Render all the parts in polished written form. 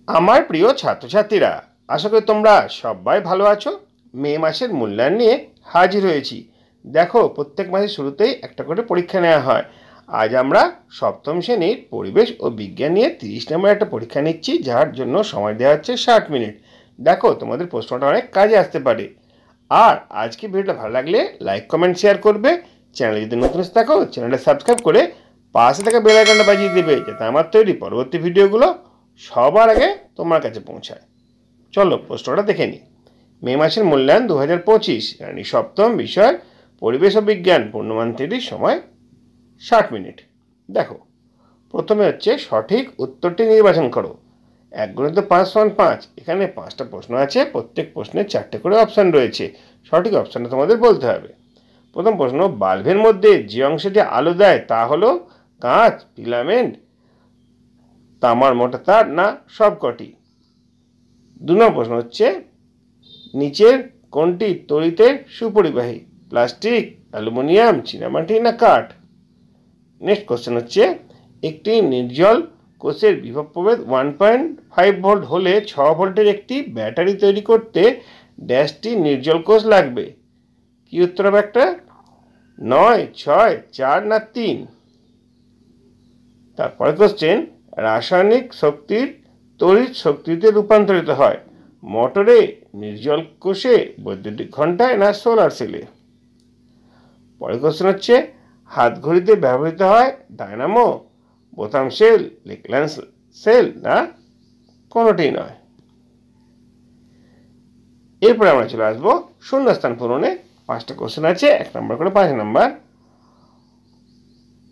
আমার প্রিয় ছাত্রছাত্রীরা, আশা করি তোমরা সবাই ভালো আছো। মে মাসের মূল্যায়ন নিয়ে হাজির হয়েছি। দেখো, প্রত্যেক মাসের শুরুতেই একটা করে পরীক্ষা নেওয়া হয়। আজ আমরা সপ্তম শ্রেণীর পরিবেশ ও বিজ্ঞান নিয়ে 30 নম্বর একটা পরীক্ষা নিচ্ছি, যার জন্য সময় দেওয়া হচ্ছে 60 মিনিট। দেখো, তোমাদের প্রশ্নটা অনেক কাজে আসতে পারে। আর আজকে ভিডিওটা ভালো লাগলে লাইক, কমেন্ট, শেয়ার করবে। চ্যানেলে যদি নতুন থাকো, চ্যানেলটা সাবস্ক্রাইব করে পাশে থাকা বেল আইকনটা বাজিয়ে দেবে, যাতে আমার তৈরি পরবর্তী ভিডিওগুলো সবার আগে তোমার কাছে পৌঁছায়। চলো প্রশ্নটা দেখে নিই। মে মাসের মূল্যায়ন 2025, শ্রেণী সপ্তম, বিষয় পরিবেশ ও বিজ্ঞান, পূর্ণমান 30, সময় 60 মিনিট। দেখো, প্রথমে হচ্ছে সঠিক উত্তরটি নির্বাচন করো। 1×5=5। এখানে 5টা প্রশ্ন আছে, প্রত্যেক প্রশ্নে 4টে করে অপশান রয়েছে। সঠিক অপশানটা তোমাদের বলতে হবে। প্রথম প্রশ্ন, বাল্বের মধ্যে যে অংশটি আলো দেয় তা হলো কাঁচ, ফিলামেন্ট, তামার মোটা তার না সবকটি। 2 নম্বর প্রশ্ন হচ্ছে, নিচের কোনটি তড়িতে সুপরিবাহী, প্লাস্টিক, অ্যালুমিনিয়াম, চীনামাটি না কাঠ। নেক্সট কোশ্চেন হচ্ছে, একটি নির্জল কোষের বিভব প্রভেদ 1.5 ভোল্ট হলে 6 ভোল্টের একটি ব্যাটারি তৈরি করতে ড্যাশটি নির্জল কোষ লাগবে। কি উত্তর হবে একটা? 9, 6, 4 না 3। তারপরে কোশ্চেন, রাসায়নিক শক্তির তড়িৎ শক্তিতে রূপান্তরিত হয় মোটরে, নির্জল কোষে, বৈদ্যুতিক ঘণ্টায় না সোলার সেলে। পরের কোশ্চেন হচ্ছে, হাত ঘড়িতে ব্যবহৃত হয় ডায়নামো, বোতাম সেল, লেকল্যান্ড সেল না কোনোটি নয়। এরপরে আমরা চলে আসবো শূন্যস্থান পূরণে। 5টা কোশ্চেন আছে, 1 নম্বর করে 5 নম্বর।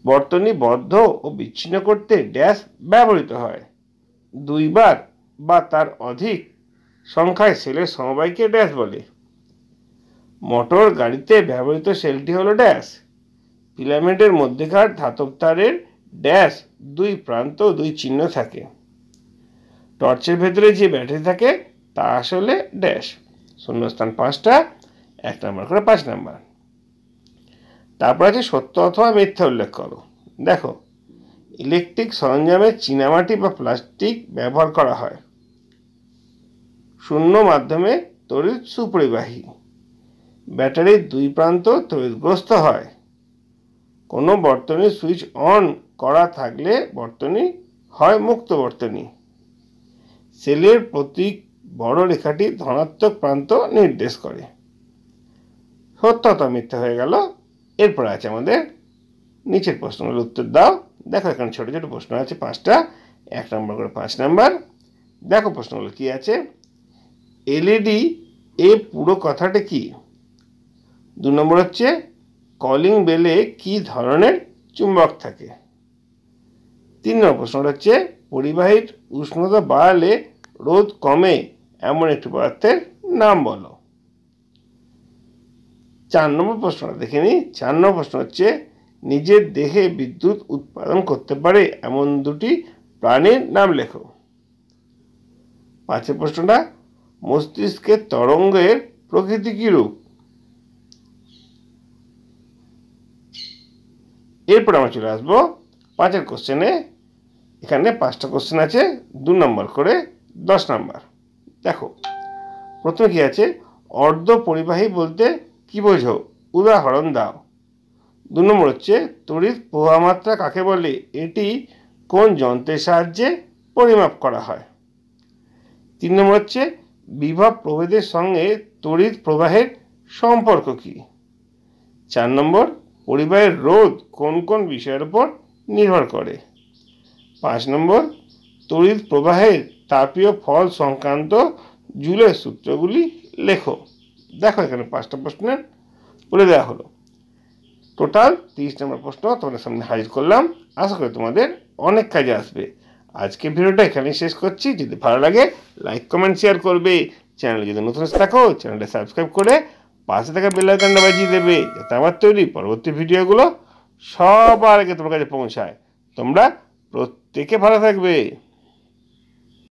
বর্তনী বদ্ধ ও বিচ্ছিন্ন করতে ড্যাশ ব্যবহৃত হয়। 2 বার বা তার অধিক সংখ্যায় সেলের সমবায়কে ড্যাশ বলে। মোটর গাড়িতে ব্যবহৃত সেলটি হলো ড্যাশ। ফিলামেন্টের মধ্যেকার ধাতব তারের ড্যাশ 2 প্রান্ত 2 চিহ্ন থাকে। টর্চের ভেতরে যে ব্যাটারি থাকে তা আসলে ড্যাশ। শূন্যস্থান 5টা, 1 নম্বর করে 5 নম্বর। তারপর আছে সত্য অথবা মিথ্যা উল্লেখ করো। দেখো, ইলেকট্রিক সরঞ্জামে চীনামাটি বা প্লাস্টিক ব্যবহার করা হয়। শূন্য মাধ্যমে তড়িৎ সুপরিবাহী। ব্যাটারির 2 প্রান্ত তড়িৎগ্রস্ত হয়। কোনো বর্তনীর সুইচ অন করা থাকলে বর্তনী হয় মুক্ত বর্তনী। সেলের প্রতীক বড় রেখাটি ধনাত্মক প্রান্ত নির্দেশ করে। সত্য অথবা মিথ্যা হয়ে গেল। এরপর আছে আমাদের নিচের প্রশ্নগুলোর উত্তর দাও। দেখো, এখানে ছোট ছোট প্রশ্ন আছে 5টা, 1 নম্বর করে 5 নম্বর। দেখো প্রশ্নগুলো কি আছে। এলইডি এ পুরো কথাটা কি? 2 নম্বর হচ্ছে, কলিং বেলে কি ধরনের চুম্বক থাকে। 3 নম্বর প্রশ্নটা হচ্ছে, পরিবাহীর উষ্ণতা বাড়ালে রোধ কমে এমন একটি পদার্থের নাম বলো। 4 নম্বর প্রশ্নটা দেখে নিই। 4 নম্বর প্রশ্ন হচ্ছে, নিজের দেহে বিদ্যুৎ উৎপাদন করতে পারে এমন 2টি প্রাণীর নাম লেখো। 5 প্রশ্নটা, মস্তিষ্কের তরঙ্গের প্রকৃতি কি রূপ। এরপর আমরা চলে আসবো 5 কোশ্চেনে। এখানে 5টা কোশ্চেন আছে, 2 নম্বর করে 10 নম্বর। দেখো, প্রথমে কি আছে, অর্ধ পরিবাহী বলতে কি বোঝো, উদাহরণ দাও। 2 নম্বর হচ্ছে, তড়িৎ প্রবাহ মাত্রা কাকে বলে, এটি কোন যন্ত্রের সাহায্যে পরিমাপ করা হয়। 3 নম্বর হচ্ছে, বিভব প্রভেদের সঙ্গে তড়িৎ প্রবাহের সম্পর্ক কি। 4 নম্বর, পরিবাহের রোধ কোন কোন বিষয়ের উপর নির্ভর করে। 5 নম্বর, তড়িৎ প্রবাহের তাপীয় ফল সংক্রান্ত জুলের সূত্রগুলি লেখো। দেখো, এখানে 5টা প্রশ্নের বলে দেওয়া হলো। টোটাল 30 নম্বর প্রশ্ন তোমাদের সামনে হাজির করলাম। আশা করি তোমাদের অনেক কাজে আসবে। আজকে ভিডিওটা এখানেই শেষ করছি। যদি ভালো লাগে লাইক, কমেন্ট, শেয়ার করবে। চ্যানেলে যদি নতুন থাকো, চ্যানেলটা সাবস্ক্রাইব করে পাশে থাকা বেল আইকনটা বাজিয়ে দেবে, যাতে আমার তৈরি পরবর্তী ভিডিওগুলো সবার আগে তোমার কাছে পৌঁছায়। তোমরা প্রত্যেকে ভালো থাকবে।